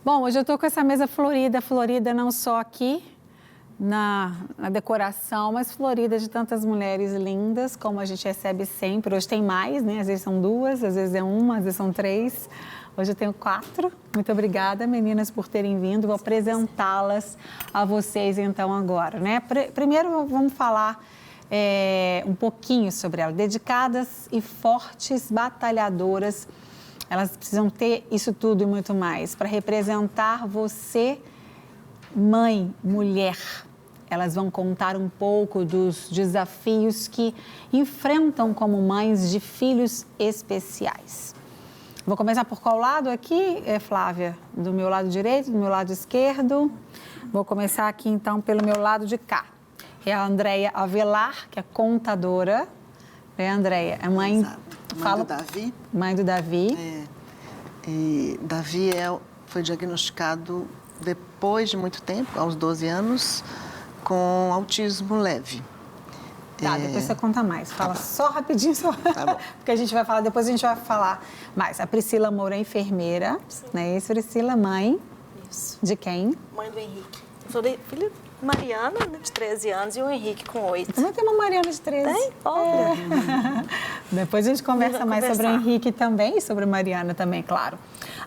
Bom, hoje eu estou com essa mesa florida não só aqui na decoração, mas florida de tantas mulheres lindas, como a gente recebe sempre. Hoje tem mais, né? Às vezes são 2, às vezes é 1, às vezes são 3. Hoje eu tenho 4. Muito obrigada, meninas, por terem vindo. Vou apresentá-las a vocês, então, agora, né? Primeiro, vamos falar um pouquinho sobre elas. Dedicadas e fortes batalhadoras. Elas precisam ter isso tudo e muito mais para representar você, mãe, mulher. Elas vão contar um pouco dos desafios que enfrentam como mães de filhos especiais. Vou começar por qual lado aqui, Flávia? Do meu lado direito, do meu lado esquerdo? Vou começar aqui, então, pelo meu lado de cá. É a Andréia Avelar, que é contadora. É, Andréia, é mãe... Exato. Mãe do Davi. Mãe do Davi. E Davi foi diagnosticado depois de muito tempo, aos 12 anos, com autismo leve. Tá, depois você conta mais. Fala só rapidinho, Tá bom. Porque a gente vai falar, depois a gente vai falar mais. A Priscila Moura é enfermeira, né? Isso, Priscila, mãe. Isso. De quem? Mãe do Henrique. Eu sou filha Mariana, de 13 anos, e o Henrique com 8. Também tem uma Mariana de 13. Tem? Olha. Depois a gente conversa mais sobre o Henrique também e sobre a Mariana também, claro.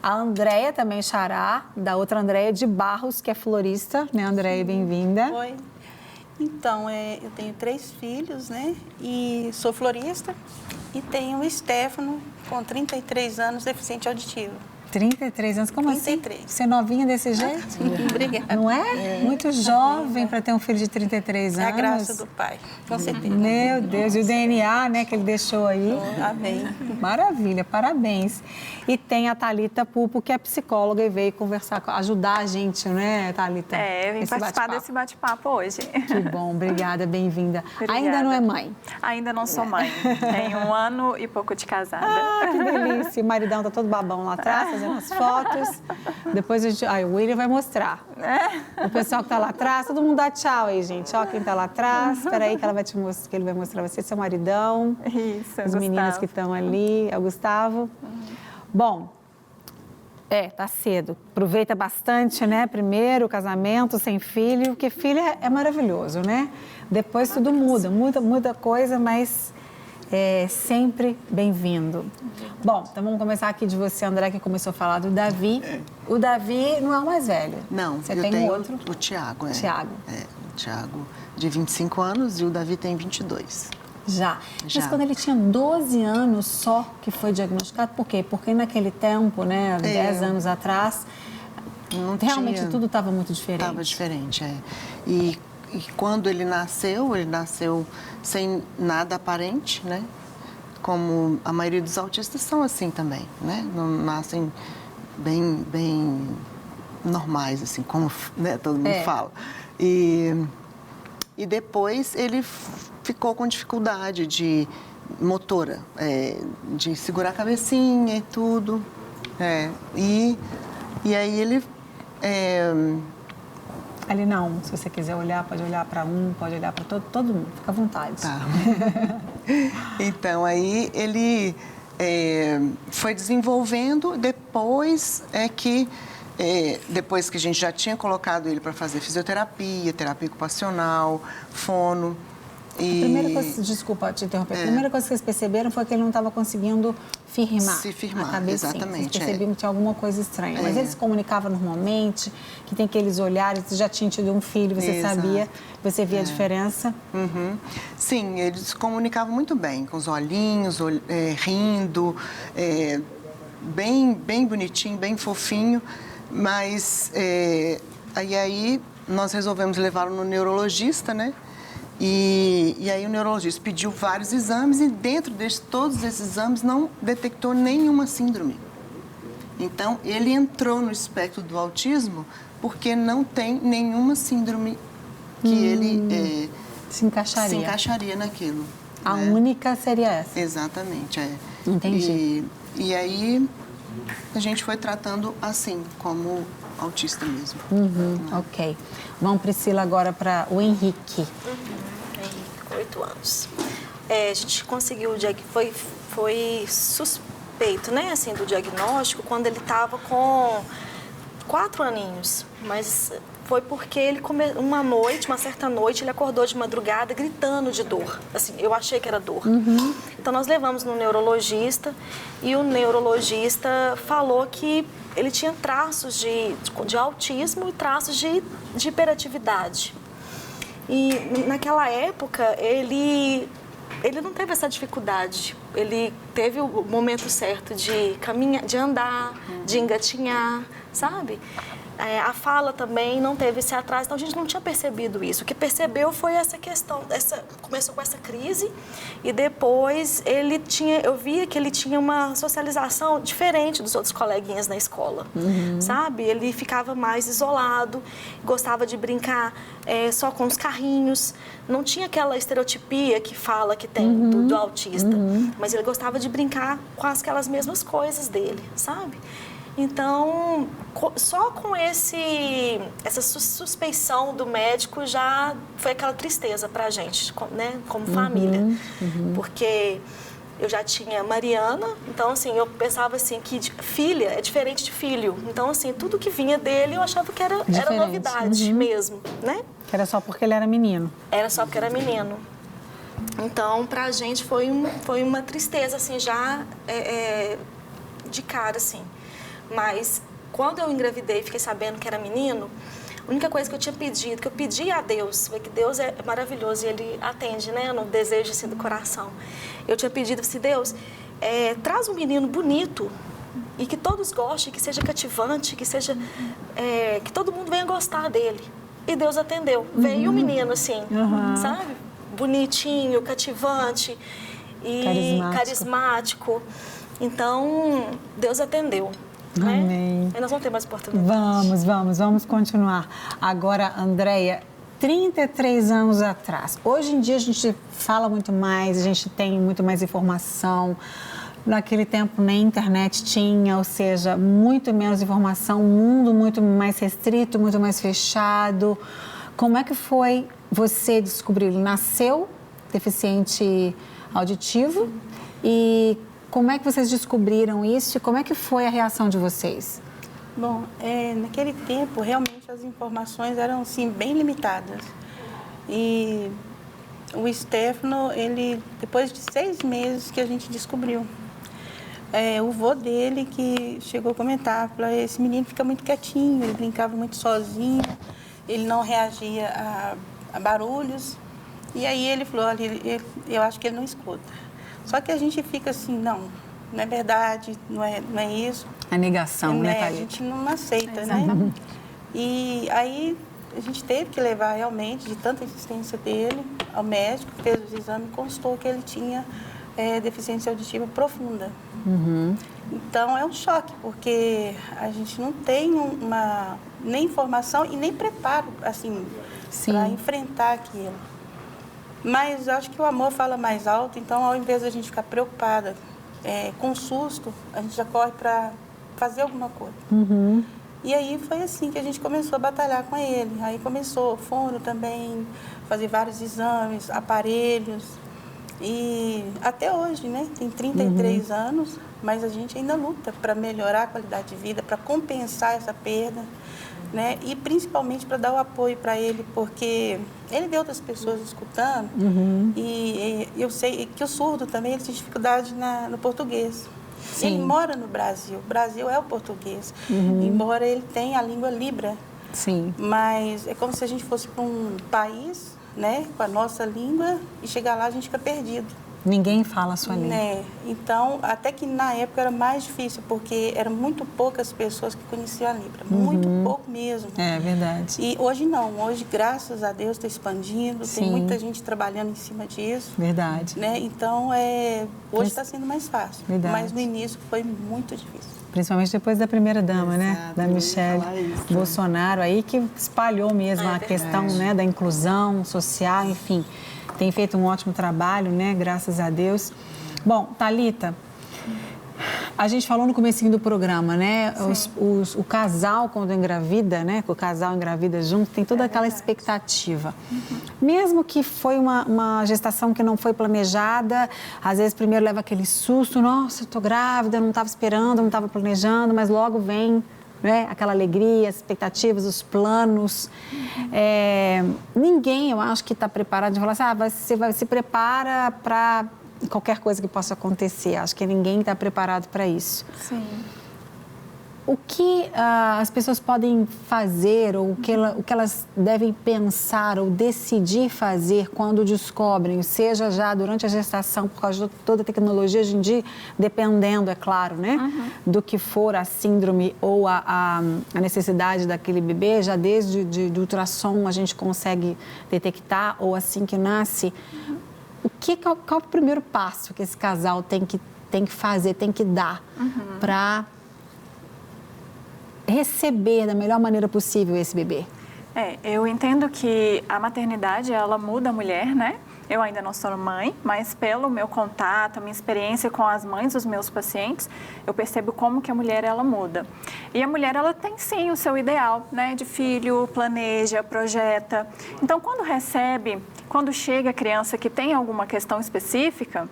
A Andréia também, xará, da outra Andréia de Barros, que é florista, né, Andréia? Bem-vinda. Oi. Então, eu tenho 3 filhos, né? E sou florista. E tenho o Stefano, com 33 anos, deficiente auditivo. 33 anos, como 33. assim? Você é novinha desse jeito? Obrigada. Não é? Muito jovem para ter um filho de 33 anos. É a graça do pai, com certeza. Meu Deus, e o DNA, né, que ele deixou aí. Amém. Maravilha, parabéns. E tem a Thalita Pupo, que é psicóloga e veio conversar, ajudar a gente, né, Thalita? Eu vim participar desse bate-papo hoje. Que bom, obrigada, bem-vinda. Obrigada. Ainda não é mãe? Ainda não sou mãe. Tenho 1 ano e pouco de casada. Ah, que delícia. O maridão tá todo babão lá atrás, fazendo as fotos. Depois a gente... o William vai mostrar. O pessoal que tá lá atrás, todo mundo dá tchau aí, gente. Ó, quem tá lá atrás. Espera aí que ela vai te mostrar, que ele vai mostrar você, seu maridão. Isso, Os meninos que estão ali. É o Gustavo. Bom, tá cedo. Aproveita bastante, né? Primeiro, o casamento, sem filho, porque filho é maravilhoso, né? Depois tudo muda coisa, mas é sempre bem-vindo. Bom, então vamos começar aqui de você, André, que começou a falar do Davi. O Davi não é o mais velho. Não, você eu tem tenho outro? o Tiago. Tiago. O Tiago, de 25 anos, e o Davi tem 22. Já. Mas quando ele tinha 12 anos só que foi diagnosticado, por quê? Porque naquele tempo, né, 10 anos atrás, realmente tudo estava muito diferente. Estava diferente, E quando ele nasceu sem nada aparente, né? Como a maioria dos autistas são assim também, né? Não nascem bem normais, assim, como, né, todo mundo fala. E depois ele ficou com dificuldade de motora, de segurar a cabecinha e tudo. E aí ele... Ali não, se você quiser olhar, pode olhar para pode olhar para todo mundo, fica à vontade. Tá. Então, aí ele foi desenvolvendo, depois depois que a gente já tinha colocado ele para fazer fisioterapia, terapia ocupacional, fono. A primeira coisa, desculpa te interromper, a primeira coisa que vocês perceberam foi que ele não estava conseguindo se firmar, a cabecinha. exatamente. Vocês percebiam que tinha alguma coisa estranha. Mas ele se comunicava normalmente, que tem aqueles olhares, você já tinha tido um filho, você sabia, você via a diferença? Uhum. Sim, ele se comunicava muito bem, com os olhinhos, rindo, bem bonitinho, bem fofinho, mas aí nós resolvemos levá-lo no neurologista, né? E aí o neurologista pediu vários exames e dentro de todos esses exames não detectou nenhuma síndrome. Então, ele entrou no espectro do autismo porque não tem nenhuma síndrome que ele se encaixaria naquilo. A única seria essa? Exatamente, Entendi. E aí a gente foi tratando assim, como autista mesmo. Ok. Vamos, Priscila, agora para o Henrique. Henrique, com 8 anos. A gente conseguiu, foi suspeito, né, assim, do diagnóstico, quando ele estava com 4 aninhos, mas foi porque ele uma certa noite, ele acordou de madrugada gritando de dor. Assim, eu achei que era dor. Então nós levamos no neurologista e o neurologista falou que ele tinha traços de autismo e traços de hiperatividade. E naquela época ele não teve essa dificuldade. Ele teve o momento certo de caminhar, de andar, de engatinhar, sabe? A fala também não teve esse atraso, então a gente não tinha percebido isso. O que percebeu foi essa questão, começou com essa crise e depois eu via que ele tinha uma socialização diferente dos outros coleguinhas na escola, sabe? Ele ficava mais isolado, gostava de brincar só com os carrinhos, não tinha aquela estereotipia que fala que tem do autista, mas ele gostava de brincar com aquelas mesmas coisas dele, sabe? Então, só com essa suspeição do médico já foi aquela tristeza para a gente, né, como família. Porque eu já tinha Mariana, então, assim, eu pensava assim que filha é diferente de filho. Então, assim, tudo que vinha dele eu achava que era novidade mesmo, né? Que era só porque ele era menino. Era só porque era menino. Então, para a gente foi uma tristeza, assim, já de cara, assim. Mas quando eu engravidei e fiquei sabendo que era menino, a única coisa que eu tinha pedido, que eu pedi a Deus, foi que Deus é maravilhoso e Ele atende, né, no desejo assim, do coração. Eu tinha pedido assim, Deus, traz um menino bonito e que todos gostem, que seja cativante, que seja que todo mundo venha gostar dele. E Deus atendeu. Veio um menino assim, sabe? Bonitinho, cativante e carismático. Então, Deus atendeu. Amém. E nós vamos ter mais oportunidades. Vamos continuar. Agora, Andréia, 33 anos atrás. Hoje em dia a gente fala muito mais, a gente tem muito mais informação. Naquele tempo nem internet tinha, ou seja, muito menos informação, um mundo muito mais restrito, muito mais fechado. Como é que foi você descobrir? Ele nasceu deficiente auditivo e como é que vocês descobriram isso e como é que foi a reação de vocês? Bom, naquele tempo, realmente, as informações eram, assim, bem limitadas. E o Stefano, ele, depois de 6 meses que a gente descobriu, o vô dele que chegou a comentar, falou, esse menino fica muito quietinho, ele brincava muito sozinho, ele não reagia a barulhos. E aí ele falou, olha, eu acho que ele não escuta. Só que a gente fica assim, não é verdade, não é isso. A negação, né, Thalita? A gente não aceita, né? E aí a gente teve que levar realmente, de tanta insistência dele, ao médico, que fez os exames e constou que ele tinha deficiência auditiva profunda. Então é um choque, porque a gente não tem nem informação e nem preparo, assim, para enfrentar aquilo. Mas eu acho que o amor fala mais alto, então ao invés de a gente ficar preocupada com susto, a gente já corre para fazer alguma coisa. E aí foi assim que a gente começou a batalhar com ele. Aí começou fono também, fazer vários exames, aparelhos. E até hoje, né? Tem 33 anos, mas a gente ainda luta para melhorar a qualidade de vida, para compensar essa perda. Né? E principalmente para dar o apoio para ele, porque ele vê outras pessoas escutando e eu sei que o surdo também ele tem dificuldade no português. Ele mora no Brasil, o Brasil é o português, embora ele tenha a língua Libra. Mas é como se a gente fosse para um país, né, com a nossa língua e chegar lá a gente fica perdido. Ninguém fala a sua língua. Então, até que na época era mais difícil, porque eram muito poucas pessoas que conheciam a Libra, muito pouco mesmo. É verdade. E hoje não, hoje, graças a Deus, está expandindo, tem muita gente trabalhando em cima disso. Verdade. Né? Então, hoje está sendo mais fácil, mas no início foi muito difícil. Principalmente depois da primeira-dama, né? Da Michelle Bolsonaro, aí que espalhou mesmo a questão, né, da inclusão social, enfim. Tem feito um ótimo trabalho, né? Graças a Deus. Bom, Thalita, a gente falou no comecinho do programa, né? O casal, quando engravida, né? O casal engravida junto, tem toda aquela expectativa. Mesmo que foi uma gestação que não foi planejada, às vezes primeiro leva aquele susto, nossa, eu tô grávida, não estava esperando, não estava planejando, mas logo vem né? Aquela alegria, as expectativas, os planos. Ninguém, eu acho, que está preparado de falar assim, você se prepara para qualquer coisa que possa acontecer. Acho que ninguém está preparado para isso. Sim. O que as pessoas podem fazer ou o que elas devem pensar ou decidir fazer quando descobrem, seja já durante a gestação, por causa de toda a tecnologia hoje em dia, dependendo, é claro, né, do que for a síndrome ou a necessidade daquele bebê, já desde do ultrassom a gente consegue detectar ou assim que nasce. Qual é o primeiro passo que esse casal tem que fazer, tem que dar para receber da melhor maneira possível esse bebê? Eu entendo que a maternidade, ela muda a mulher, né? Eu ainda não sou mãe, mas pelo meu contato, a minha experiência com as mães dos meus pacientes, eu percebo como que a mulher, ela muda. E a mulher, ela tem sim o seu ideal, né? De filho, planeja, projeta. Então, quando chega a criança que tem alguma questão específica,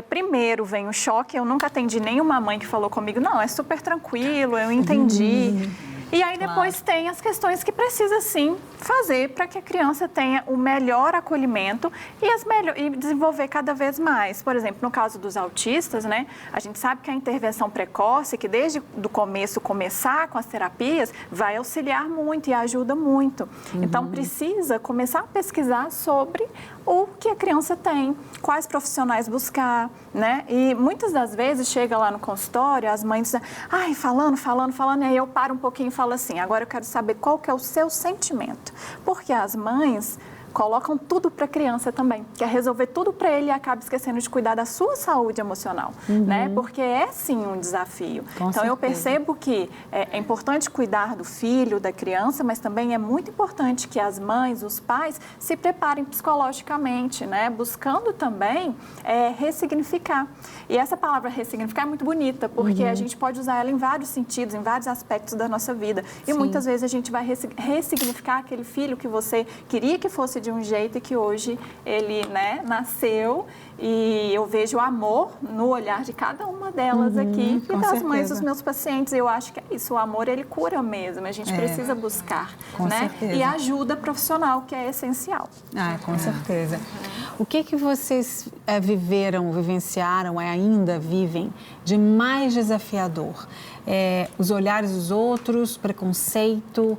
primeiro vem o choque. Eu nunca atendi nenhuma mãe que falou comigo, não, é super tranquilo, eu entendi. E aí depois tem as questões que precisa sim fazer para que a criança tenha o melhor acolhimento e desenvolver cada vez mais. Por exemplo, no caso dos autistas, né, a gente sabe que a intervenção precoce, que desde o começo começar com as terapias, vai auxiliar muito e ajuda muito. Então precisa começar a pesquisar sobre o que a criança tem, quais profissionais buscar, né? E muitas das vezes chega lá no consultório, as mães dizem, falando, e aí eu paro um pouquinho e falo assim, agora eu quero saber qual que é o seu sentimento. Porque as mães colocam tudo para a criança também, quer resolver tudo para ele e acaba esquecendo de cuidar da sua saúde emocional, né? Porque é sim um desafio. Com então certeza. Eu percebo que é importante cuidar do filho, da criança, mas também é muito importante que as mães, os pais se preparem psicologicamente, né? Buscando também ressignificar. E essa palavra ressignificar é muito bonita, porque a gente pode usar ela em vários sentidos, em vários aspectos da nossa vida. E muitas vezes a gente vai ressignificar aquele filho que você queria que fosse de um jeito e que hoje ele, né, nasceu, e eu vejo o amor no olhar de cada uma delas aqui e das mães dos meus pacientes. Eu acho que é isso, o amor, ele cura mesmo, a gente precisa buscar, né? E a ajuda profissional, que é essencial. Com certeza. O que vocês vivenciaram, ainda vivem de mais desafiador? Os olhares dos outros, preconceito,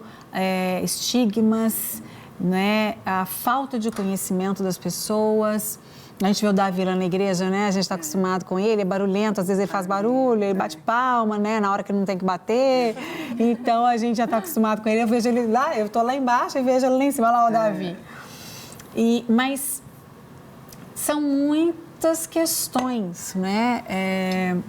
estigmas, né? A falta de conhecimento das pessoas. A gente vê o Davi lá na igreja, né? A gente está acostumado com ele, é barulhento, às vezes ele faz barulho, ele bate palma, né? Na hora que não tem que bater. Então, a gente já está acostumado com ele. Eu vejo ele lá, eu estou lá embaixo e vejo ele lá em cima, lá o Davi. Mas são muitas questões, né?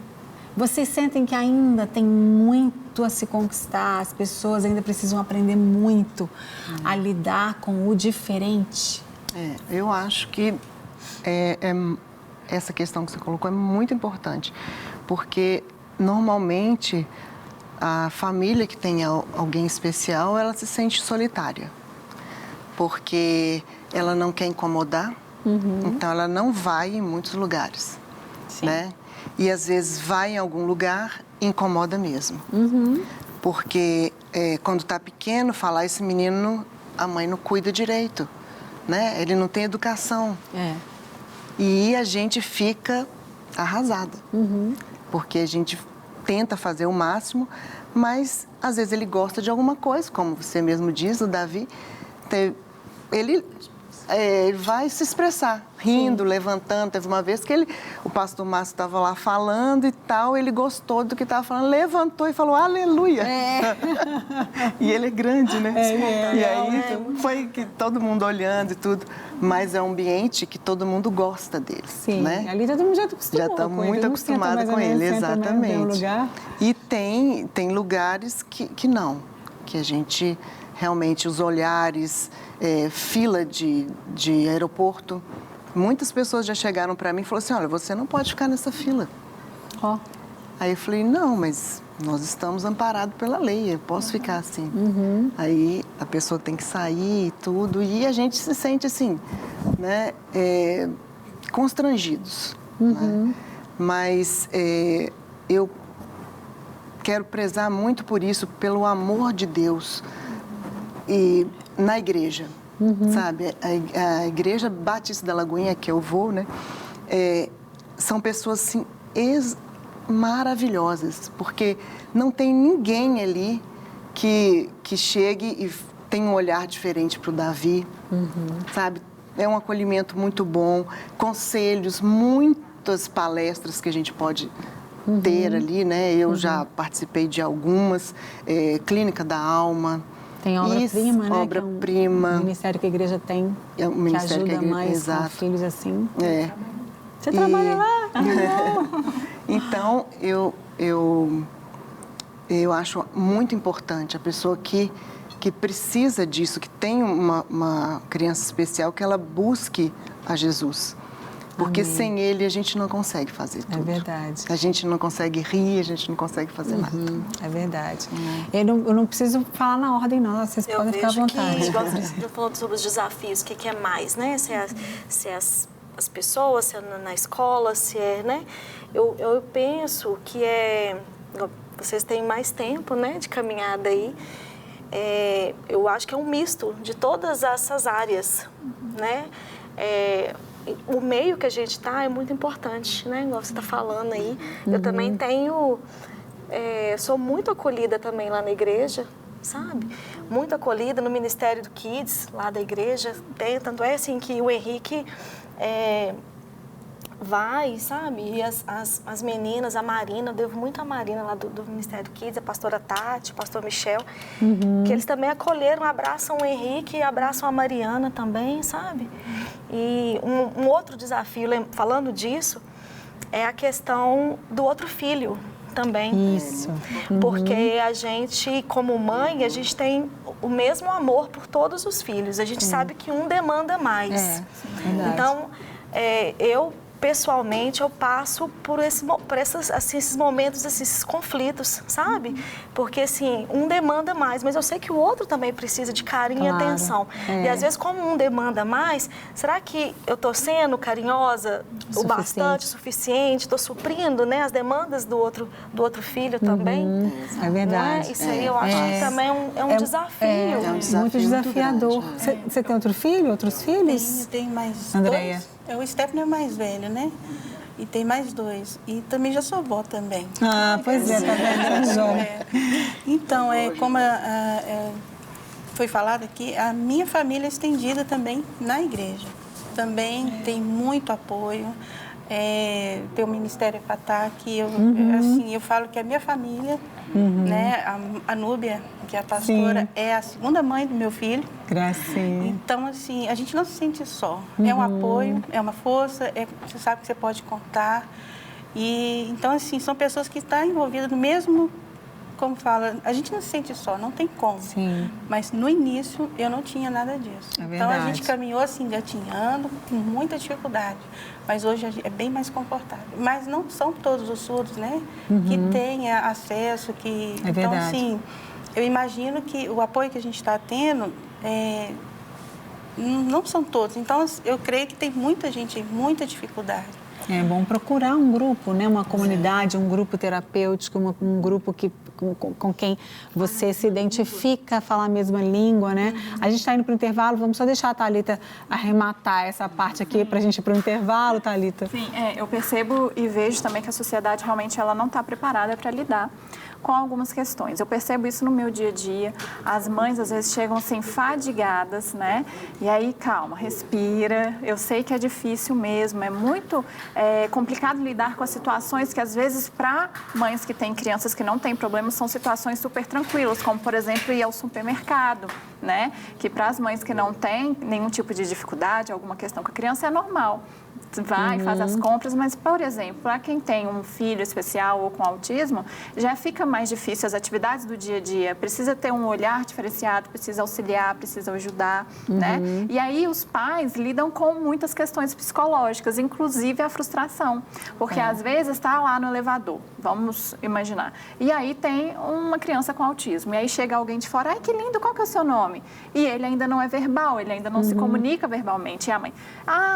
Vocês sentem que ainda tem muito a se conquistar, as pessoas ainda precisam aprender muito a lidar com o diferente? Eu acho que essa questão que você colocou é muito importante, porque normalmente a família que tem alguém especial, ela se sente solitária, porque ela não quer incomodar, então ela não vai em muitos lugares, né? E às vezes vai em algum lugar e incomoda mesmo. Porque quando está pequeno, fala, esse menino, a mãe não cuida direito, né? Ele não tem educação. E a gente fica arrasada. Porque a gente tenta fazer o máximo, mas às vezes ele gosta de alguma coisa, como você mesmo diz, o Davi, ele vai se expressar, rindo, levantando. Teve uma vez que o pastor Márcio estava lá falando e tal, ele gostou do que estava falando, levantou e falou, aleluia. E ele é grande, né? E aí foi que todo mundo olhando e tudo, mas é um ambiente que todo mundo gosta dele. Né? Ali todo mundo já acostumou. Já está muito acostumado com ele, exatamente. E tem lugares que não, que a gente realmente, os olhares, fila de aeroporto. Muitas pessoas já chegaram para mim e falaram assim, olha, você não pode ficar nessa fila. Aí eu falei, não, mas nós estamos amparados pela lei, eu posso ficar assim. Aí a pessoa tem que sair e tudo, e a gente se sente assim, né, constrangidos. Né? Mas eu quero prezar muito por isso, pelo amor de Deus e na igreja, sabe? A Igreja Batista da Lagoinha, que eu vou, né? São pessoas, assim, maravilhosas, porque não tem ninguém ali que chegue e tem um olhar diferente para o Davi, sabe? É um acolhimento muito bom, conselhos, muitas palestras que a gente pode ter ali, né? Eu já participei de algumas, Clínica da Alma. Tem obra-prima, né? Obra-prima. Que é um ministério que a igreja tem, É um que ministério ajuda que a igreja, mães exato. com filhos assim. Você E- trabalha lá? Então, eu acho muito importante a pessoa que precisa disso, que tem uma criança especial, que ela busque a Jesus. Porque sem Ele a gente não consegue fazer tudo. É verdade. A gente não consegue rir, a gente não consegue fazer nada. É verdade. Eu não preciso falar na ordem, não. Vocês Eu podem ficar à vejo vontade. que, igual você está falando sobre os desafios, o que é mais, né? Se é as pessoas, se é na escola, se é, né? Eu penso que vocês têm mais tempo, né, de caminhada aí. Eu acho que é um misto de todas essas áreas, né? O meio que a gente está é muito importante, né? Igual você está falando aí. Eu também sou muito acolhida também lá na igreja, sabe? Muito acolhida no Ministério do Kids, lá da igreja. Tanto é assim que o Henrique vai, sabe? E as meninas, a Marina, eu devo muito a Marina lá do Ministério do Kids, a pastora Tati, o pastor Michel, que eles também acolheram, abraçam o Henrique e abraçam a Mariana também, sabe? E um outro desafio, falando disso, é a questão do outro filho também. Isso. Porque a gente, como mãe, a gente tem o mesmo amor por todos os filhos. A gente sabe que um demanda mais. Verdade. Então, eu pessoalmente, eu passo por esses momentos, esses conflitos, sabe? Porque, assim, um demanda mais, mas eu sei que o outro também precisa de carinho e atenção. E, às vezes, como um demanda mais, será que eu estou sendo carinhosa o bastante, o suficiente? Estou suprindo, né, as demandas do outro filho também? É verdade. Não é? Isso aí eu acho que também é um desafio. É um desafio muito desafiador. muito grande, Você tem outro filho, outros filhos? Tenho mais Andréia? dois. O Stephen é mais velho, né? E tem mais dois. E também já sou avó também. Ah, pois é, tá vendo, João? Então, como foi falado aqui, a minha família é estendida também na igreja. Também tem muito apoio. Tem o Ministério Fatah, que eu falo que a minha família, né? A Núbia, que é a pastora, é a segunda mãe do meu filho. Gracinha. Então, assim, a gente não se sente só. É um apoio, é uma força, você sabe que você pode contar. E, então, assim, são pessoas que estão envolvidas no mesmo, como fala, a gente não se sente só, não tem como. Sim. Mas no início eu não tinha nada disso. É então a verdade. gente caminhou assim, engatinhando, com muita dificuldade. Mas hoje é bem mais confortável. Mas não são todos os surdos, né? Que têm acesso, que. É então, verdade. assim, eu imagino que o apoio que a gente está tendo não são todos. Então, eu creio que tem muita gente, muita dificuldade. É bom procurar um grupo, né? Uma comunidade, um grupo terapêutico, um grupo com quem você se identifica, fala a mesma língua, né? A gente está indo para o intervalo, vamos só deixar a Thalita arrematar essa parte aqui para a gente ir para o intervalo, Thalita. Sim, eu percebo e vejo também que a sociedade realmente ela não está preparada para lidar com algumas questões. Eu percebo isso no meu dia a dia. As mães às vezes chegam assim fadigadas, né? E aí, calma, respira. Eu sei que é difícil mesmo, é muito complicado lidar com as situações que às vezes para mães que têm crianças que não têm problemas são situações super tranquilas, como por exemplo ir ao supermercado, né? Que para as mães que não têm nenhum tipo de dificuldade, alguma questão com a criança é normal. Vai, faz as compras, mas, por exemplo, para quem tem um filho especial ou com autismo, já fica mais difícil as atividades do dia a dia. Precisa ter um olhar diferenciado, precisa auxiliar, precisa ajudar, né? E aí os pais lidam com muitas questões psicológicas, inclusive a frustração. Porque às vezes está lá no elevador, vamos imaginar, e aí tem uma criança com autismo, e aí chega alguém de fora, ai que lindo, qual que é o seu nome? E ele ainda não é verbal, ele ainda não se comunica verbalmente. E a mãe,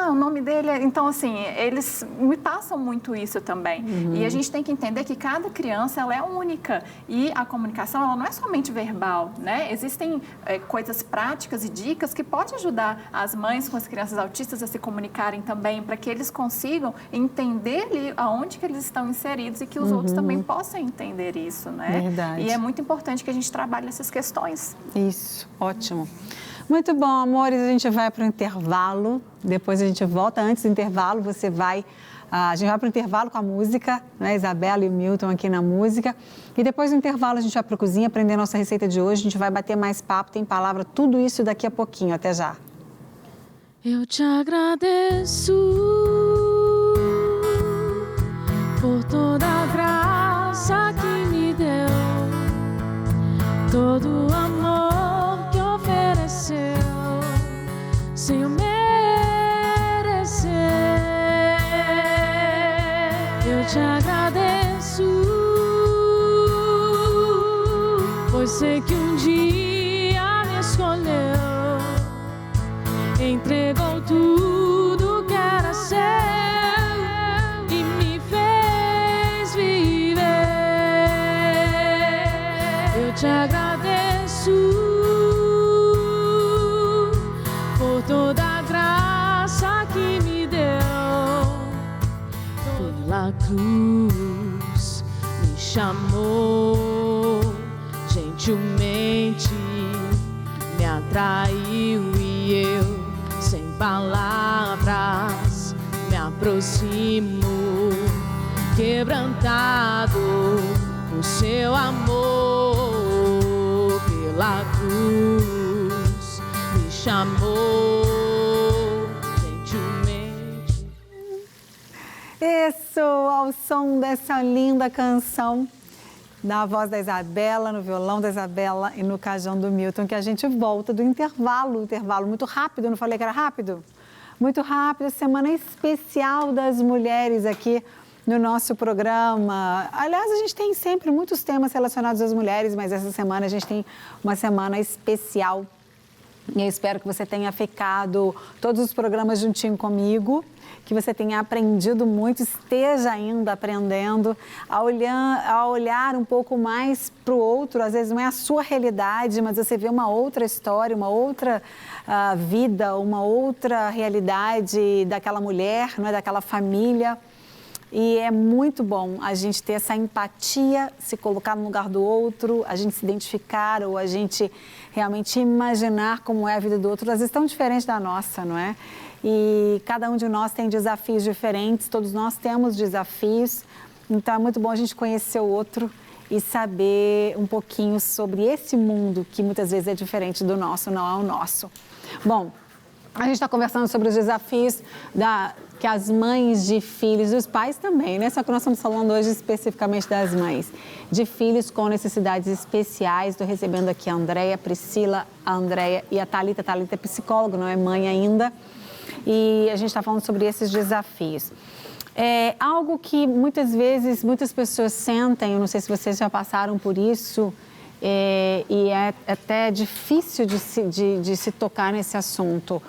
o nome dele é... Então, assim, eles me passam muito isso também. E a gente tem que entender que cada criança, ela é única. E a comunicação, ela não é somente verbal, né? Existem coisas práticas e dicas que podem ajudar as mães com as crianças autistas a se comunicarem também, para que eles consigam entender ali aonde que eles estão inseridos e que os outros também possam entender isso, né? Verdade. E é muito importante que a gente trabalhe essas questões. Isso, ótimo. Muito bom, amores, a gente vai para o intervalo, depois a gente volta. Antes do intervalo, a gente vai para o intervalo com a música, né? Isabela e o Milton aqui na música. E depois do intervalo a gente vai para a cozinha aprender a nossa receita de hoje. A gente vai bater mais papo, tem palavra, tudo isso daqui a pouquinho. Até já. Eu te agradeço por toda a graça que me deu, todo o amor que ofereceu, sem eu merecer. Eu te agradeço, pois sei que um dia me escolheu, entregou tudo que era seu e me fez viver. Eu te agradeço por toda a graça que me deu. Pela cruz me chamou, gentilmente me atraiu e eu, sem palavras, me aproximo, quebrantado por seu amor. Pela cruz me chamou, gentilmente. Isso, ao som dessa linda canção, na voz da Isabela, no violão da Isabela e no cajão do Milton, que a gente volta do intervalo muito rápido, não falei que era rápido? Muito rápido, semana especial das mulheres aqui no nosso programa. Aliás, a gente tem sempre muitos temas relacionados às mulheres, mas essa semana a gente tem uma semana especial. E eu espero que você tenha ficado todos os programas juntinho comigo, que você tenha aprendido muito, esteja ainda aprendendo a olhar um pouco mais para o outro. Às vezes não é a sua realidade, mas você vê uma outra história, uma outra vida, uma outra realidade daquela mulher, não é, daquela família. E é muito bom a gente ter essa empatia, se colocar no lugar do outro, a gente se identificar ou a gente realmente imaginar como é a vida do outro. Às vezes tão diferente da nossa, não é? E cada um de nós tem desafios diferentes, todos nós temos desafios. Então é muito bom a gente conhecer o outro e saber um pouquinho sobre esse mundo que muitas vezes é diferente do nosso, não é o nosso. Bom, a gente está conversando sobre os desafios que as mães de filhos, os pais também, né? Só que nós estamos falando hoje especificamente das mães, de filhos com necessidades especiais. Estou recebendo aqui a Andréia, a Priscila, a Andréia e a Thalita. A Thalita é psicóloga, não é mãe ainda. E a gente está falando sobre esses desafios. É algo que muitas vezes, muitas pessoas sentem, eu não sei se vocês já passaram por isso, e é até difícil de se tocar nesse assunto.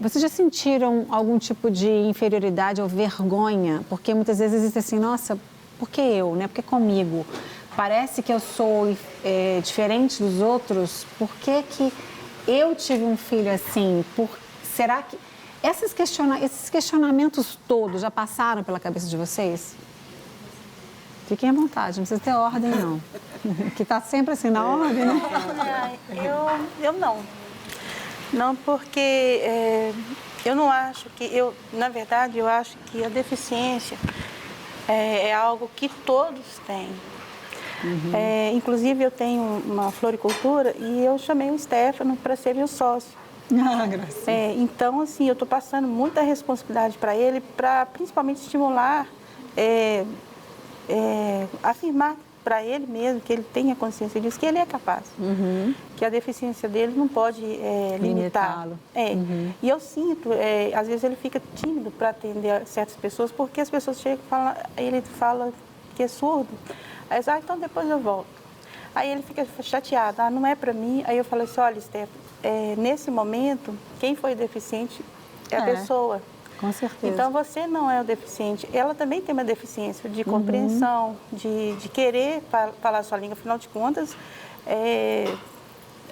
Vocês já sentiram algum tipo de inferioridade ou vergonha? Porque muitas vezes existe assim, nossa, por que eu, né? Por que comigo? Parece que eu sou diferente dos outros. Por que eu tive um filho assim? Será que esses questionamentos todos já passaram pela cabeça de vocês? Fiquem à vontade, não precisa ter ordem, não. Que está sempre assim na ordem, né? Eu não. Não, porque eu não acho que... Na verdade, eu acho que a deficiência é algo que todos têm. Uhum. Inclusive, eu tenho uma floricultura e eu chamei o Stefano para ser meu sócio. Ah, graças. Então, assim, eu estou passando muita responsabilidade para ele, para principalmente estimular, afirmar para ele mesmo que ele tenha consciência disso, que ele é capaz. Uhum. Que a deficiência dele não pode limitá-lo. E eu sinto, às vezes ele fica tímido para atender certas pessoas, porque as pessoas chegam e falam, ele fala que é surdo. Aí eu então depois eu volto. Aí ele fica chateado, não é para mim. Aí eu falei assim, olha, Stefano, nesse momento, quem foi deficiente é a pessoa. Com certeza. Então, você não é o deficiente. Ela também tem uma deficiência de compreensão, de querer falar a sua língua. Afinal de contas,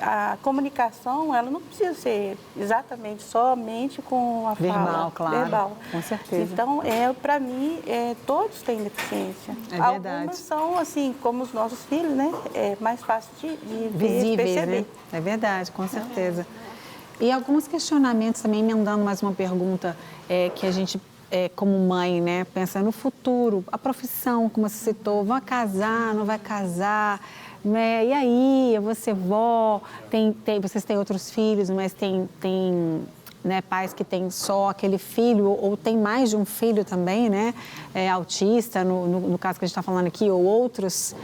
a comunicação, ela não precisa ser exatamente somente com a verbal, fala. claro. Verbal. Com certeza. Então, para mim, todos têm deficiência. É verdade. Algumas são, assim, como os nossos filhos, né? É mais fácil de ver, Visíveis, perceber. né? É verdade, com certeza. E alguns questionamentos também, emendando mais uma pergunta que a gente, como mãe, né, pensa no futuro, a profissão, como você citou, vai casar, não vai casar, né? E aí, eu vou ser vó, vocês têm outros filhos, mas tem né, pais que têm só aquele filho, ou tem mais de um filho também, né, autista, no caso que a gente está falando aqui, ou outros.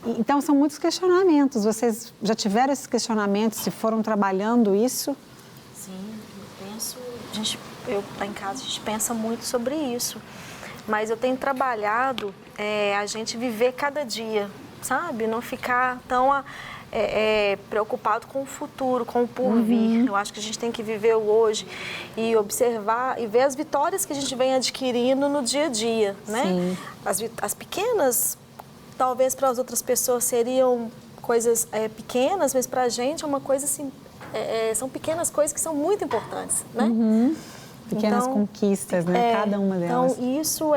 Então, são muitos questionamentos. Vocês já tiveram esses questionamentos, se foram trabalhando isso? Sim, eu lá em casa, a gente pensa muito sobre isso. Mas eu tenho trabalhado a gente viver cada dia, sabe? Não ficar tão preocupado com o futuro, com o porvir. Eu acho que a gente tem que viver o hoje e observar e ver as vitórias que a gente vem adquirindo no dia a dia, né? Sim. As pequenas, talvez para as outras pessoas seriam coisas pequenas, mas para a gente é uma coisa assim, são pequenas coisas que são muito importantes, né? Pequenas conquistas, né? Cada uma delas. Então, isso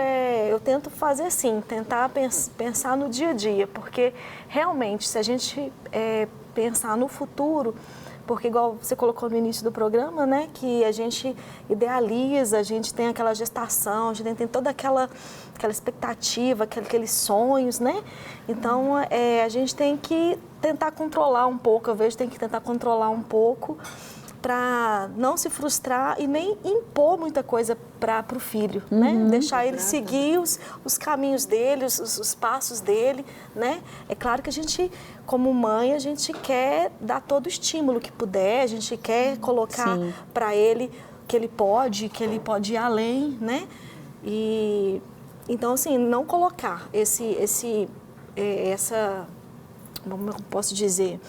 eu tento fazer assim, tentar pensar no dia a dia, porque realmente, se a gente pensar no futuro, porque igual você colocou no início do programa, né, que a gente idealiza, a gente tem aquela gestação, a gente tem toda aquela expectativa, aqueles sonhos, né? Então, a gente tem que tentar controlar um pouco, eu vejo que tem que tentar controlar um pouco, para não se frustrar e nem impor muita coisa para o filho, né? Deixar ele seguir os caminhos dele, os passos dele, né? É claro que a gente, como mãe, a gente quer dar todo o estímulo que puder, a gente quer colocar para ele que ele pode ir além, né? E então, assim, não colocar essa, como eu posso dizer,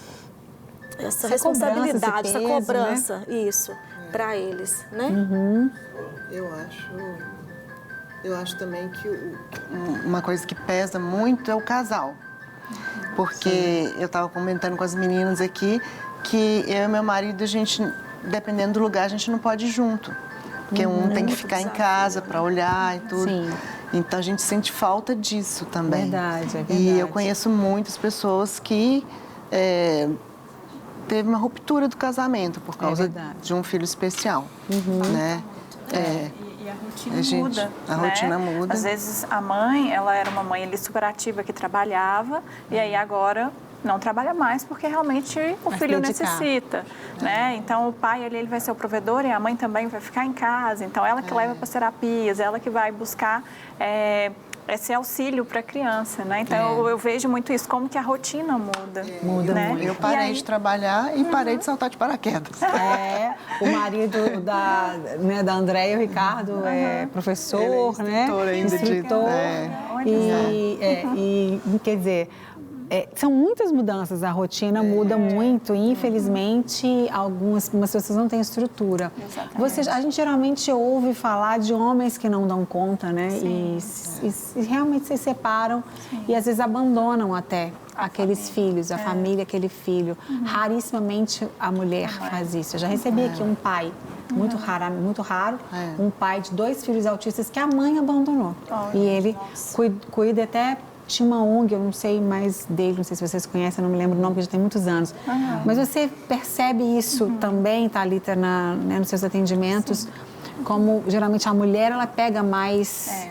essa responsabilidade, essa cobrança, né? Isso, para eles, né? Eu acho também que uma coisa que pesa muito é o casal. Porque eu estava comentando com as meninas aqui que eu e meu marido, a gente, dependendo do lugar, a gente não pode ir junto. Porque um tem que ficar em casa para olhar e tudo. Sim. Então, a gente sente falta disso também. Verdade, é verdade. E eu conheço muitas pessoas que teve uma ruptura do casamento por causa de um filho especial, né? E a rotina muda, A rotina muda. Às vezes a mãe, ela era uma mãe ali super ativa que trabalhava e aí agora não trabalha mais porque realmente o filho necessita, né? Então o pai ele vai ser o provedor e a mãe também vai ficar em casa. Então ela que leva para as terapias, ela que vai buscar esse auxílio para a criança, né? Então eu vejo muito isso, como que a rotina muda. Muda né? muito. Eu parei de trabalhar e parei de saltar de paraquedas. O marido da Andréia, o Ricardo, é professor, né? Instrutor. E quer dizer, são muitas mudanças, a rotina muda muito e, infelizmente, algumas pessoas não têm estrutura. A gente geralmente ouve falar de homens que não dão conta, né? E realmente se separam e, às vezes, abandonam até aqueles filhos, a família, aquele filho. Rarissimamente a mulher faz isso. Eu já recebi aqui um pai, muito raro, um pai de 2 filhos autistas que a mãe abandonou. E ele cuida até... Tinha uma ONG, eu não sei mais dele, não sei se vocês conhecem, eu não me lembro o nome, porque já tem muitos anos. Mas você percebe isso também, Thalita, nos seus atendimentos, como geralmente a mulher, ela pega mais...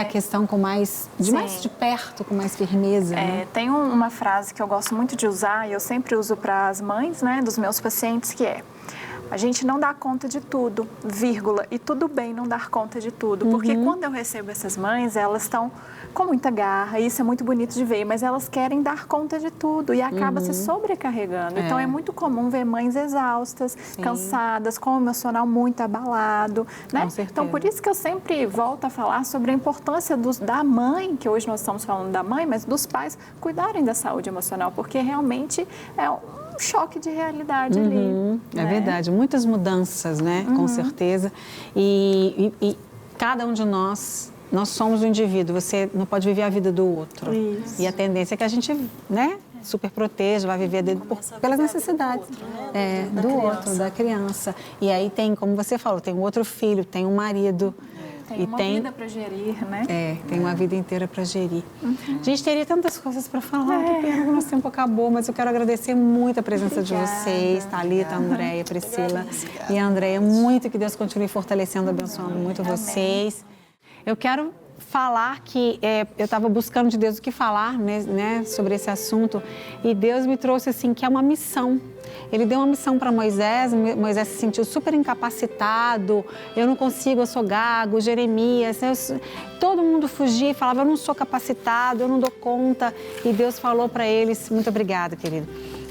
a questão com mais de perto, com mais firmeza. Né? Tem uma frase que eu gosto muito de usar, e eu sempre uso para as mães, né, dos meus pacientes, que é: a gente não dá conta de tudo, vírgula, e tudo bem não dar conta de tudo. Porque quando eu recebo essas mães, elas estão com muita garra, e isso é muito bonito de ver, mas elas querem dar conta de tudo e acaba se sobrecarregando. Então é muito comum ver mães exaustas, cansadas, com o emocional muito abalado, né? Então por isso que eu sempre volto a falar sobre a importância da mãe, que hoje nós estamos falando da mãe, mas dos pais cuidarem da saúde emocional, porque realmente um choque de realidade ali. É né? verdade, muitas mudanças, né? Com certeza. E cada um de nós somos um indivíduo. Você não pode viver a vida do outro. Isso. E a tendência é que a gente, né? Super proteja, vai viver pelas necessidades do outro, da criança. E aí tem, como você falou, tem um outro filho, tem um marido. Tem uma vida para gerir, né? Tem uma vida inteira para gerir. A gente teria tantas coisas para falar, que pena que o nosso tempo acabou, mas eu quero agradecer muito a presença de vocês, Thalita, Andréia, Priscila e a Andréia. Muito que Deus continue fortalecendo, abençoando muito vocês. Eu quero falar que eu estava buscando de Deus o que falar, né, sobre esse assunto, e Deus me trouxe assim que é uma missão. Ele deu uma missão para Moisés se sentiu super incapacitado, eu não consigo, eu sou gago, Jeremias, todo mundo fugia e falava, eu não sou capacitado, eu não dou conta, e Deus falou para eles, muito obrigada, querido,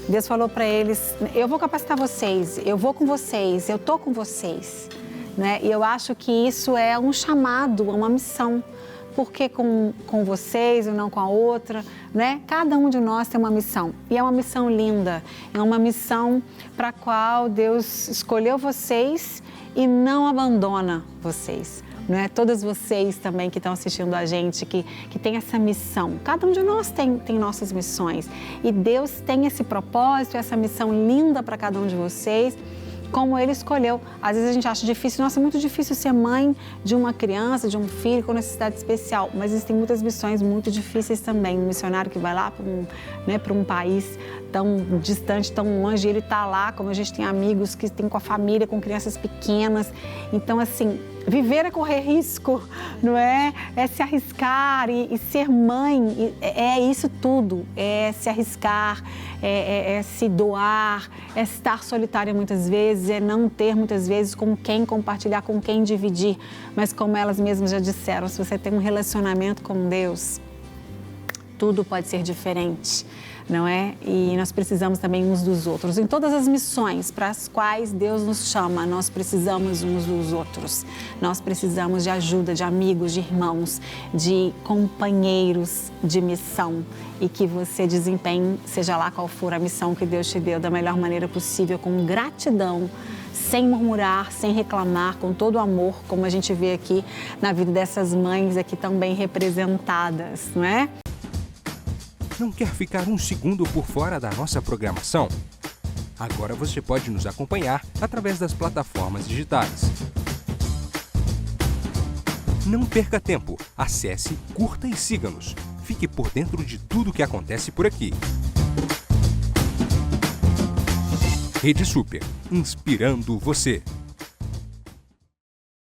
Deus falou para eles, eu vou capacitar vocês, eu vou com vocês, eu tô com vocês, né? E eu acho que isso é um chamado, uma missão. Por que com vocês e não com a outra, né? Cada um de nós tem uma missão. E é uma missão linda. É uma missão para a qual Deus escolheu vocês e não abandona vocês. Não é? Todas vocês também que estão assistindo a gente, que tem essa missão. Cada um de nós tem nossas missões. E Deus tem esse propósito, essa missão linda para cada um de vocês, como Ele escolheu. Às vezes a gente acha difícil, nossa, é muito difícil ser mãe de uma criança, de um filho com necessidade especial, mas existem muitas missões muito difíceis também. Um missionário que vai lá para um país tão distante, tão longe, ele está lá, como a gente tem amigos que tem com a família, com crianças pequenas. Então, assim, viver é correr risco, não é? É se arriscar e ser mãe, é isso tudo. É se arriscar, é se doar, é estar solitária muitas vezes, é não ter muitas vezes com quem compartilhar, com quem dividir. Mas como elas mesmas já disseram, se você tem um relacionamento com Deus, tudo pode ser diferente, não é? E nós precisamos também uns dos outros. Em todas as missões para as quais Deus nos chama, nós precisamos uns dos outros. Nós precisamos de ajuda, de amigos, de irmãos, de companheiros de missão. E que você desempenhe, seja lá qual for a missão que Deus te deu, da melhor maneira possível, com gratidão, sem murmurar, sem reclamar, com todo o amor, como a gente vê aqui na vida dessas mães aqui tão bem representadas, não é? Não quer ficar um segundo por fora da nossa programação? Agora você pode nos acompanhar através das plataformas digitais. Não perca tempo, acesse, curta e siga-nos. Fique por dentro de tudo o que acontece por aqui. Rede Super, inspirando você.